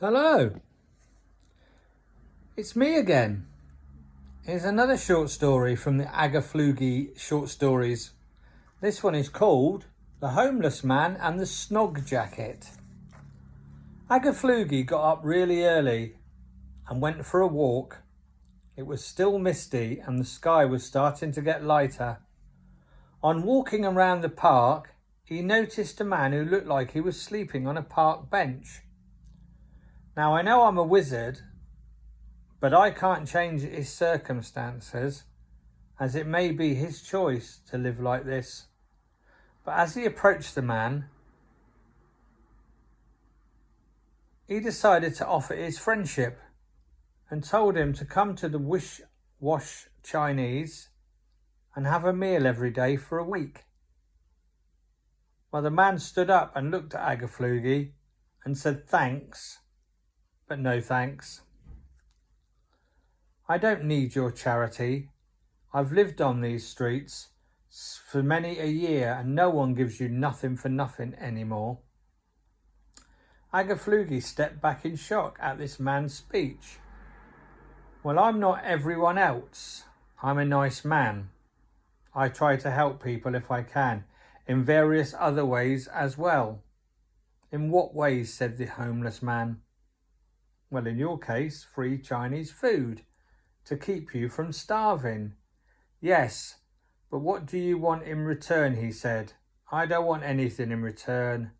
Hello, it's me again. Here's another short story from the Agafluggy short stories. This one is called The Homeless Man and the Snog Jacket. Agafluggy got up really early and went for a walk. It was still misty and the sky was starting to get lighter. On walking around the park, he noticed a man who looked like he was sleeping on a park bench. Now, I know I'm a wizard, but I can't change his circumstances, as it may be his choice to live like this. But as he approached the man, he decided to offer his friendship and told him to come to the Wish Wash Chinese and have a meal every day for a week. Well, the man stood up and looked at Agafluggy and said thanks, but no thanks. I don't need your charity. I've lived on these streets for many a year and no one gives you nothing for nothing anymore. Agafluggy stepped back in shock at this man's speech. Well, I'm not everyone else. I'm a nice man. I try to help people if I can, in various other ways as well. In what ways? Said the homeless man. Well, in your case, free Chinese food to keep you from starving. Yes, but what do you want in return? He said. I don't want anything in return.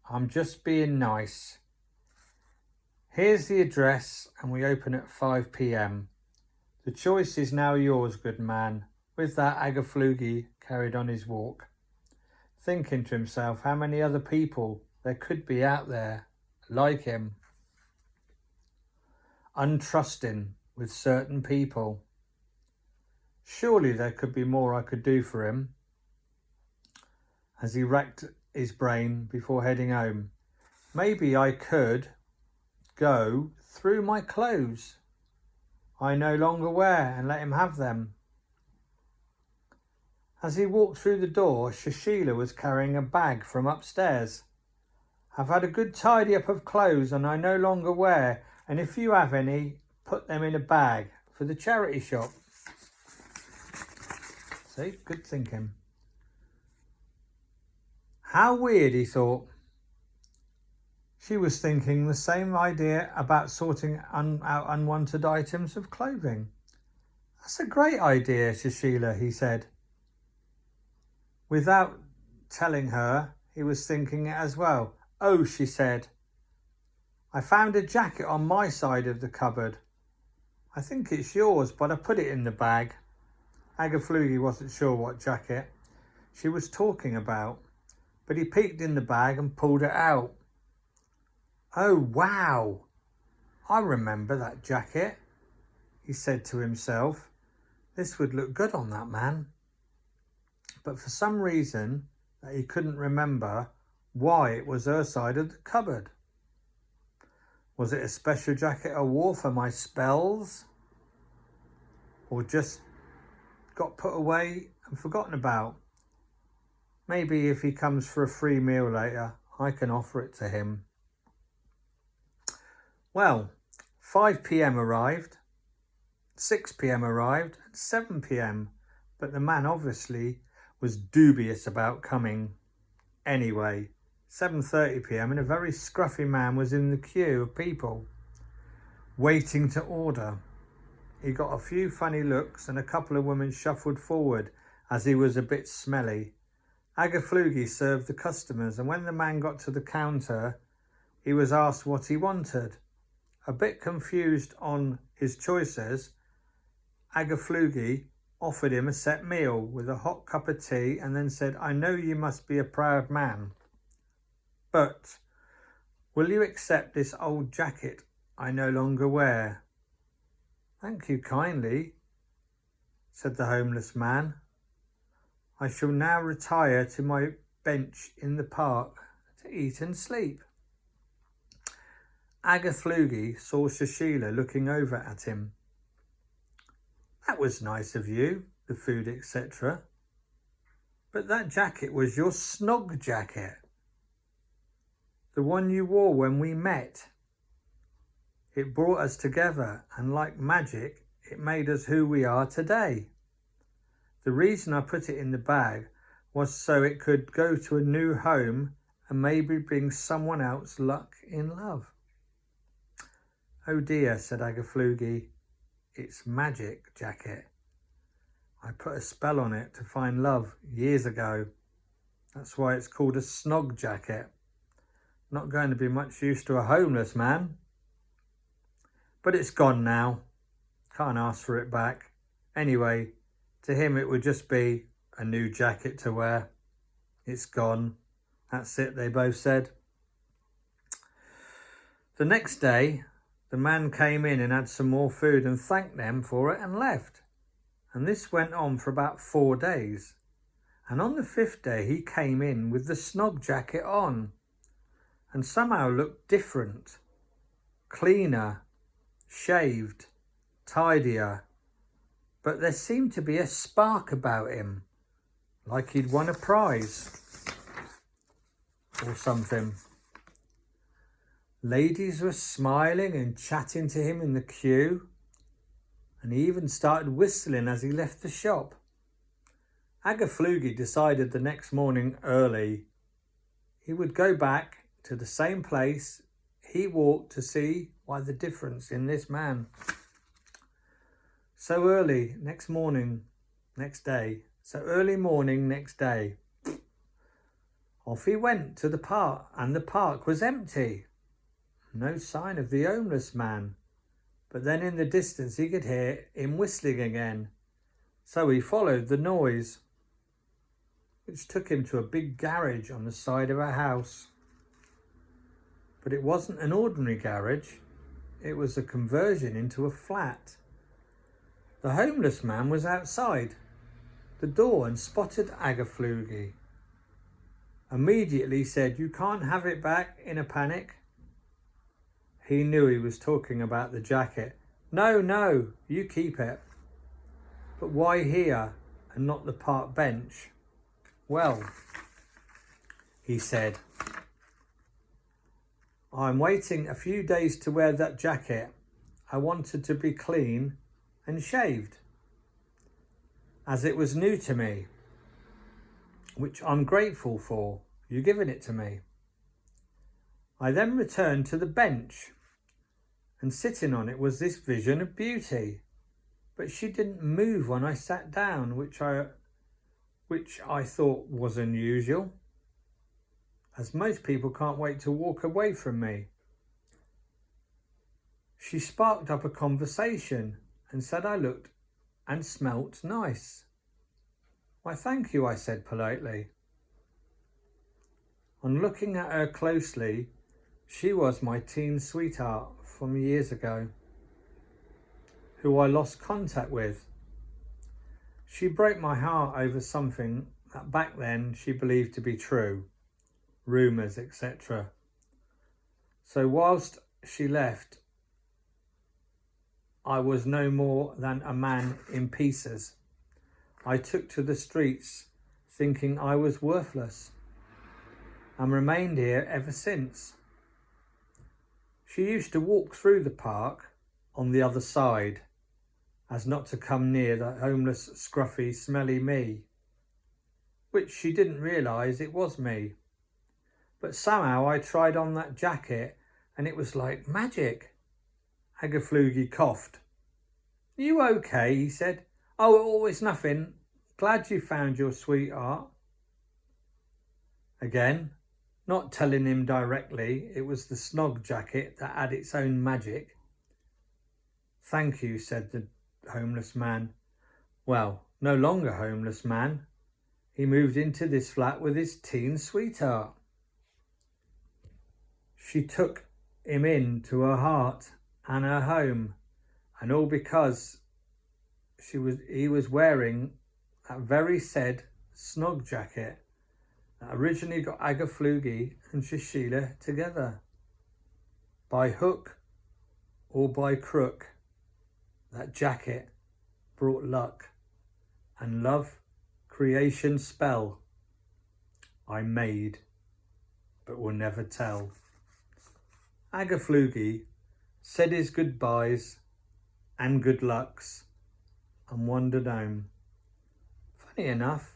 I'm just being nice. Here's the address and we open at 5 p.m. The choice is now yours, good man. With that, Agafluggy carried on his walk, thinking to himself how many other people there could be out there like him. Untrusting with certain people. Surely there could be more I could do for him. As he racked his brain before heading home, maybe I could go through my clothes I no longer wear and let him have them. As he walked through the door, Shashila was carrying a bag from upstairs. I've had a good tidy up of clothes and I no longer wear, and if you have any, put them in a bag for the charity shop. See, good thinking. How weird, he thought. She was thinking the same idea about sorting out unwanted items of clothing. That's a great idea, Shashila, he said. Without telling her, he was thinking it as well. Oh, she said, I found a jacket on my side of the cupboard. I think it's yours, but I put it in the bag. Agafluggy wasn't sure what jacket she was talking about, but he peeked in the bag and pulled it out. Oh, wow! I remember that jacket, he said to himself. This would look good on that man. But for some reason that he couldn't remember why it was her side of the cupboard. Was it a special jacket I wore for my spells? Or just got put away and forgotten about? Maybe if he comes for a free meal later, I can offer it to him. Well, 5 p.m. arrived, 6 p.m. arrived, and 7 p.m. But the man obviously was dubious about coming. Anyway, 7:30 p.m. and a very scruffy man was in the queue of people waiting to order. He got a few funny looks and a couple of women shuffled forward as he was a bit smelly. Agafluggy served the customers, and when the man got to the counter, he was asked what he wanted. A bit confused on his choices, Agafluggy offered him a set meal with a hot cup of tea and then said, I know you must be a proud man, but will you accept this old jacket I no longer wear? Thank you kindly, said the homeless man. I shall now retire to my bench in the park to eat and sleep. Agafluggy saw Shashila looking over at him. That was nice of you, the food, etc. But that jacket was your Snog jacket. The one you wore when we met. It brought us together, and like magic, it made us who we are today. The reason I put it in the bag was so it could go to a new home and maybe bring someone else luck in love." "Oh dear," said Agafluggy, "it's magic jacket. I put a spell on it to find love years ago. That's why it's called a Snog jacket. Not going to be much use to a homeless man. But it's gone now. Can't ask for it back. Anyway, to him it would just be a new jacket to wear. It's gone. That's it," they both said. The next day, the man came in and had some more food and thanked them for it and left. And this went on for about 4 days. And on the 5th day, he came in with the Snog jacket on and somehow looked different, cleaner, shaved, tidier. But there seemed to be a spark about him, like he'd won a prize or something. Ladies were smiling and chatting to him in the queue, and he even started whistling as he left the shop. Agafluggy decided the next morning early he would go back to the same place he walked to see why the difference in this man. So early morning next day, off he went to the park, and the park was empty. No sign of the homeless man, but then in the distance he could hear him whistling again. So he followed the noise, which took him to a big garage on the side of a house. But it wasn't an ordinary garage, it was a conversion into a flat. The homeless man was outside the door and spotted Agafluggy. Immediately said, "You can't have it back," in a panic. He knew he was talking about the jacket. No, you keep it." "But why here and not the park bench?" "Well," he said, "I'm waiting a few days to wear that jacket. I wanted to be clean and shaved, as it was new to me, which I'm grateful for you giving it to me." I then returned to the bench, and sitting on it was this vision of beauty, but she didn't move when I sat down, which I thought was unusual, as most people can't wait to walk away from me. She sparked up a conversation and said I looked and smelt nice. "Why, thank you," I said politely. On looking at her closely, she was my teen sweetheart from years ago, who I lost contact with. She broke my heart over something that back then she believed to be true, rumours, etc. So whilst she left, I was no more than a man in pieces. I took to the streets thinking I was worthless and remained here ever since. She used to walk through the park on the other side, as not to come near the homeless, scruffy, smelly me, which she didn't realise it was me. But somehow I tried on that jacket and it was like magic. Agafluggy coughed. "You okay?" he said. Oh, it's nothing. Glad you found your sweetheart." Again, not telling him directly, it was the Snog jacket that had its own magic. "Thank you," said the homeless man. Well, no longer homeless man. He moved into this flat with his teen sweetheart. She took him into her heart and her home, and all because he was wearing that very said Snog jacket that originally got Agafluggy and Shishila together. By hook or by crook, that jacket brought luck and love creation spell I made but will never tell. Agafluggy said his goodbyes and good lucks, and wandered home. Funny enough,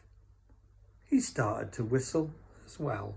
he started to whistle as well.